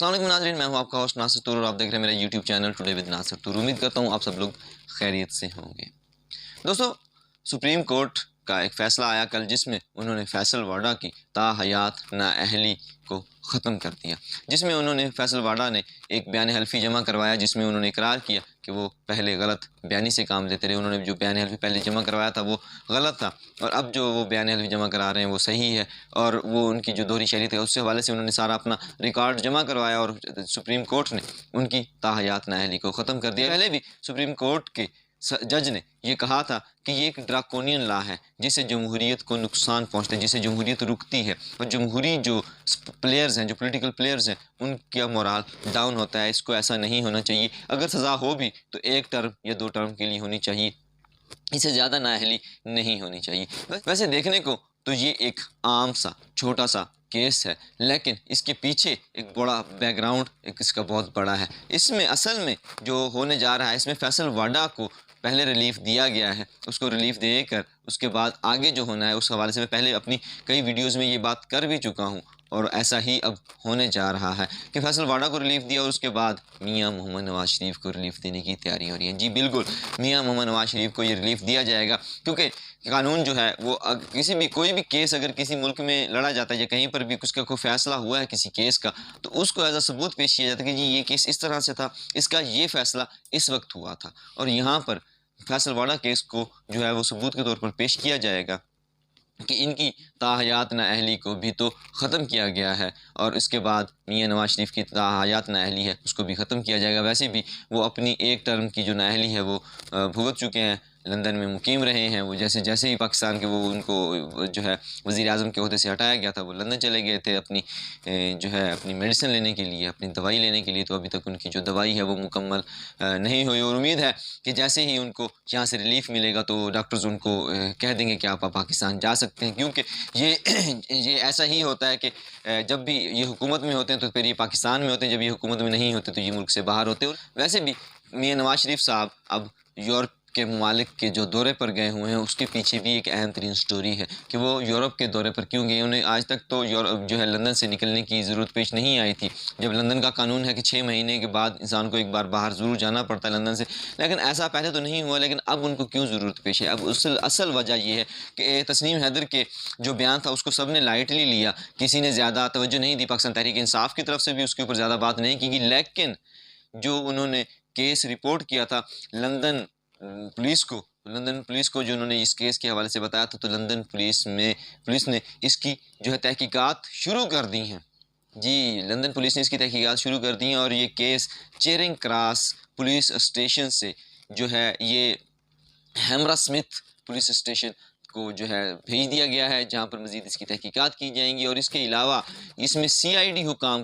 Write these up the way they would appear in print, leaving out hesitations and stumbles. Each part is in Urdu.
السلام علیکم ناظرین، میں ہوں آپ کا ہوسٹ ناصر طور اور آپ دیکھ رہے ہیں میرا یوٹیوب چینل ٹوڈے ود ناصر طور۔ امید کرتا ہوں آپ سب لوگ خیریت سے ہوں گے۔ دوستو، سپریم کورٹ کا ایک فیصلہ آیا کل، جس میں انہوں نے فیصل واڈا کی تاحیات نااہلی کو ختم کر دیا، جس میں انہوں نے فیصل واڈا نے ایک بیان حلفی جمع کروایا، جس میں انہوں نے اقرار کیا کہ وہ پہلے غلط بیانی سے کام لیتے رہے۔ انہوں نے جو بیان حلفی پہلے جمع کروایا تھا وہ غلط تھا، اور اب جو وہ بیان حلفی جمع کرا رہے ہیں وہ صحیح ہے، اور وہ ان کی جو دوہری شہری تھی اس سے حوالے سے انہوں نے سارا اپنا ریکارڈ جمع کروایا، اور سپریم کورٹ نے ان کی تاحیات نااہلی کو ختم کر دیا۔ پہلے بھی سپریم کورٹ کے جج نے یہ کہا تھا کہ یہ ایک ڈراکونین لا ہے جس سے جمہوریت کو نقصان پہنچتا ہے، جس سے جمہوریت رکتی ہے، اور جمہوری جو پلیئرز ہیں، جو پولیٹیکل پلیئرز ہیں، ان کا مورال ڈاؤن ہوتا ہے۔ اس کو ایسا نہیں ہونا چاہیے، اگر سزا ہو بھی تو 1 ٹرم یا 2 ٹرم کے لیے ہونی چاہیے، اس سے زیادہ نااہلی نہیں ہونی چاہیے۔ ویسے دیکھنے کو تو یہ ایک عام سا چھوٹا سا کیس ہے، لیکن اس کے پیچھے ایک بڑا بیک گراؤنڈ اس کا بہت بڑا ہے۔ اس میں اصل میں جو ہونے جا رہا ہے، اس میں فیصل واڈا کو پہلے ریلیف دیا گیا ہے، اس کو ریلیف دے کر اس کے بعد آگے جو ہونا ہے اس حوالے سے میں پہلے اپنی کئی ویڈیوز میں یہ بات کر بھی چکا ہوں، اور ایسا ہی اب ہونے جا رہا ہے کہ فیصل واڈا کو ریلیف دیا اور اس کے بعد میاں محمد نواز شریف کو ریلیف دینے کی تیاری ہو رہی ہے۔ جی بالکل، میاں محمد نواز شریف کو یہ ریلیف دیا جائے گا، کیونکہ قانون جو ہے وہ کوئی بھی کیس اگر کسی ملک میں لڑا جاتا ہے یا کہیں پر بھی اس کا کوئی فیصلہ ہوا ہے کسی کیس کا، تو اس کو ایز اے ثبوت پیش کیا جاتا ہے کہ جی یہ کیس اس طرح سے تھا، اس کا یہ فیصلہ اس وقت ہوا تھا، اور یہاں پر فیصل واڈا کیس کو جو ہے وہ ثبوت کے طور پر پیش کیا جائے گا کہ ان کی تاحیات نااہلی کو بھی تو ختم کیا گیا ہے، اور اس کے بعد میاں نواز شریف کی تاحیات نااہلی ہے اس کو بھی ختم کیا جائے گا۔ ویسے بھی وہ اپنی 1 ٹرم کی جو نااہلی ہے وہ بھگت چکے ہیں، لندن میں مقیم رہے ہیں۔ وہ جیسے ہی پاکستان کے ان کو جو ہے وزیر اعظم کے عہدے سے ہٹایا گیا تھا، وہ لندن چلے گئے تھے اپنی جو ہے اپنی میڈیسن لینے کے لیے، اپنی دوائی لینے کے لیے، تو ابھی تک ان کی جو دوائی ہے وہ مکمل نہیں ہوئی، اور امید ہے کہ جیسے ہی ان کو یہاں سے ریلیف ملے گا تو ڈاکٹرز ان کو کہہ دیں گے کہ آپ پاکستان جا سکتے ہیں، کیونکہ یہ ایسا ہی ہوتا ہے کہ جب بھی یہ حکومت میں ہوتے ہیں تو پھر یہ پاکستان میں ہوتے ہیں، جب یہ حکومت میں نہیں ہوتے تو یہ ملک سے باہر ہوتے ہیں۔ ویسے بھی میاں نواز شریف صاحب اب یورپ کے ممالک کے جو دورے پر گئے ہوئے ہیں، اس کے پیچھے بھی ایک اہم ترین سٹوری ہے کہ وہ یورپ کے دورے پر کیوں گئے۔ انہیں آج تک تو یورپ جو ہے لندن سے نکلنے کی ضرورت پیش نہیں آئی تھی، جب لندن کا قانون ہے کہ 6 مہینے کے بعد انسان کو ایک بار باہر ضرور جانا پڑتا ہے لندن سے، لیکن ایسا پہلے تو نہیں ہوا، لیکن اب ان کو کیوں ضرورت پیش ہے؟ اب اصل وجہ یہ ہے کہ تسنیم حیدر کے جو بیان تھا اس کو سب نے لائٹلی لیا، کسی نے زیادہ توجہ نہیں دی، پاکستان تحریک انصاف کی طرف سے بھی اس کے اوپر زیادہ بات نہیں کی گئی، لیکن جو انہوں نے کیس رپورٹ کیا تھا لندن پولیس کو جو انہوں نے اس کیس کے حوالے سے بتایا تھا، تو لندن پولیس نے اس کی جو ہے تحقیقات شروع کر دی ہیں۔ جی، لندن پولیس نے اس کی تحقیقات شروع کر دی ہیں، اور یہ case Charing cross police station سے جو ہے یہ ہیمرا سمتھ پولیس اسٹیشن کو جو ہے بھیج دیا گیا ہے، جہاں پر مزید اس کی تحقیقات کی جائیں گی، اور اس کے علاوہ اس میں سی آئی ڈی حکام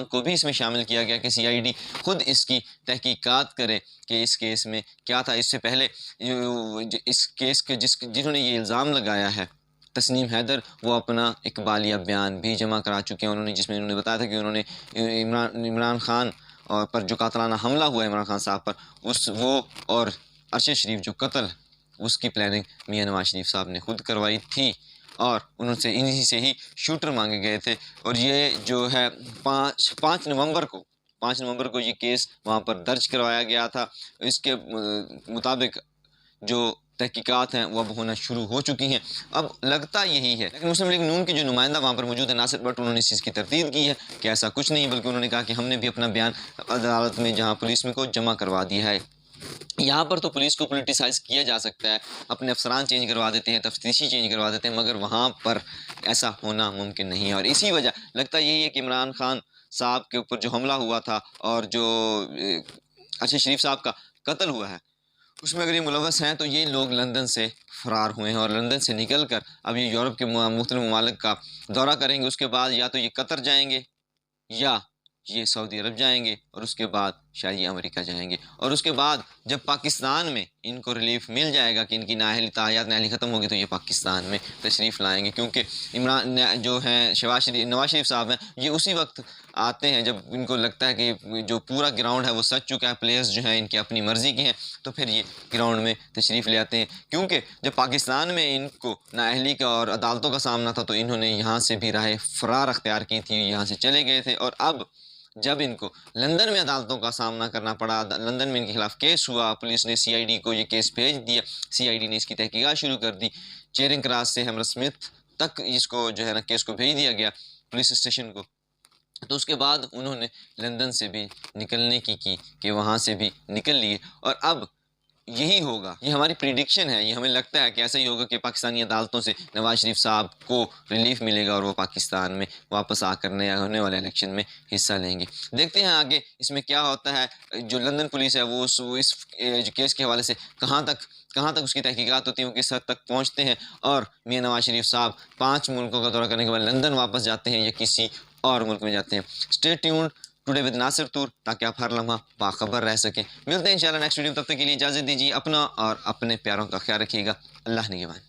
کو بھی اس میں شامل کیا گیا کہ سی آئی ڈی خود اس کی تحقیقات کرے کہ اس کیس میں کیا تھا۔ اس سے پہلے اس کیس کے جنہوں نے یہ الزام لگایا ہے تسنیم حیدر، وہ اپنا اقبالیہ بیان بھی جمع کرا چکے ہیں، جس میں انہوں نے بتایا تھا کہ انہوں نے عمران خان پر جو قاتلانہ حملہ ہوا ہے عمران خان صاحب پر، وہ اور ارشد شریف جو قتل اس کی پلاننگ میاں نواز شریف صاحب نے خود کروائی تھی، اور انہی سے ہی شوٹر مانگے گئے تھے، اور یہ جو ہے 5 نومبر کو یہ کیس وہاں پر درج کروایا گیا تھا۔ اس کے مطابق جو تحقیقات ہیں وہ اب ہونا شروع ہو چکی ہیں۔ اب لگتا یہی ہے، لیکن مسلم لیگ نون کے جو نمائندہ وہاں پر موجود ہے ناصر بٹ، انہوں نے اس چیز کی تردید کی ہے کہ ایسا کچھ نہیں، بلکہ انہوں نے کہا کہ ہم نے بھی اپنا بیان عدالت میں جہاں پولیس میں کو جمع کروا دیا ہے۔ یہاں پر تو پولیس کو پولیٹیسائز کیا جا سکتا ہے، اپنے افسران چینج کروا دیتے ہیں، تفتیشی چینج کروا دیتے ہیں، مگر وہاں پر ایسا ہونا ممکن نہیں ہے، اور اسی وجہ لگتا یہی ہے کہ عمران خان صاحب کے اوپر جو حملہ ہوا تھا اور جو ارشد شریف صاحب کا قتل ہوا ہے، اس میں اگر یہ ملوث ہیں تو یہ لوگ لندن سے فرار ہوئے ہیں، اور لندن سے نکل کر اب یہ یورپ کے مختلف ممالک کا دورہ کریں گے۔ اس کے بعد یا تو یہ قطر جائیں گے یا یہ سعودی عرب جائیں گے، اور اس کے بعد شاید یہ امریکہ جائیں گے، اور اس کے بعد جب پاکستان میں ان کو ریلیف مل جائے گا کہ ان کی نااہلی تاحیات نااہلی ختم ہوگی تو یہ پاکستان میں تشریف لائیں گے، کیونکہ عمران جو ہیں نواز شریف صاحب ہیں یہ اسی وقت آتے ہیں جب ان کو لگتا ہے کہ جو پورا گراؤنڈ ہے وہ سج چکا ہے، پلیئرز جو ہیں ان کی اپنی مرضی کے ہیں، تو پھر یہ گراؤنڈ میں تشریف لے آتے ہیں، کیونکہ جب پاکستان میں ان کو نااہلی کا اور عدالتوں کا سامنا تھا تو انہوں نے یہاں سے بھی راہ فرار اختیار کی تھی، یہاں سے چلے گئے تھے، اور اب جب ان کو لندن میں عدالتوں کا سامنا کرنا پڑا، لندن میں ان کے خلاف کیس ہوا، پولیس نے سی آئی ڈی کو یہ کیس بھیج دیا، سی آئی ڈی نے اس کی تحقیقات شروع کر دی، چیرنگ کراس سے ہیمر اسمتھ تک اس کو جو ہے نا کیس کو بھیج دیا گیا پولیس اسٹیشن کو، تو اس کے بعد انہوں نے لندن سے بھی نکلنے کی کہ وہاں سے بھی نکل لیے، اور اب یہی ہوگا، یہ ہماری پریڈکشن ہے، یہ ہمیں لگتا ہے کہ ایسا ہی ہوگا کہ پاکستانی عدالتوں سے نواز شریف صاحب کو ریلیف ملے گا اور وہ پاکستان میں واپس آ کر نیا ہونے والے الیکشن میں حصہ لیں گے۔ دیکھتے ہیں آگے اس میں کیا ہوتا ہے، جو لندن پولیس ہے وہ اس کیس کے حوالے سے کہاں تک اس کی تحقیقات ہوتی ہیں، وہ کس حد تک پہنچتے ہیں، اور میاں نواز شریف صاحب 5 ملکوں کا دورہ کرنے کے بعد لندن واپس جاتے ہیں یا کسی اور ملک میں جاتے ہیں۔ اسٹے ٹیونڈ ٹوڈے ود ناصر طور، تاکہ آپ ہر لمحہ باخبر رہ سکیں۔ ملتے ہیں انشاءاللہ نیکسٹ ویڈیو، تب تک کے لیے اجازت دیجیے، اپنا اور اپنے پیاروں کا خیال رکھیے گا، اللہ نگہبان۔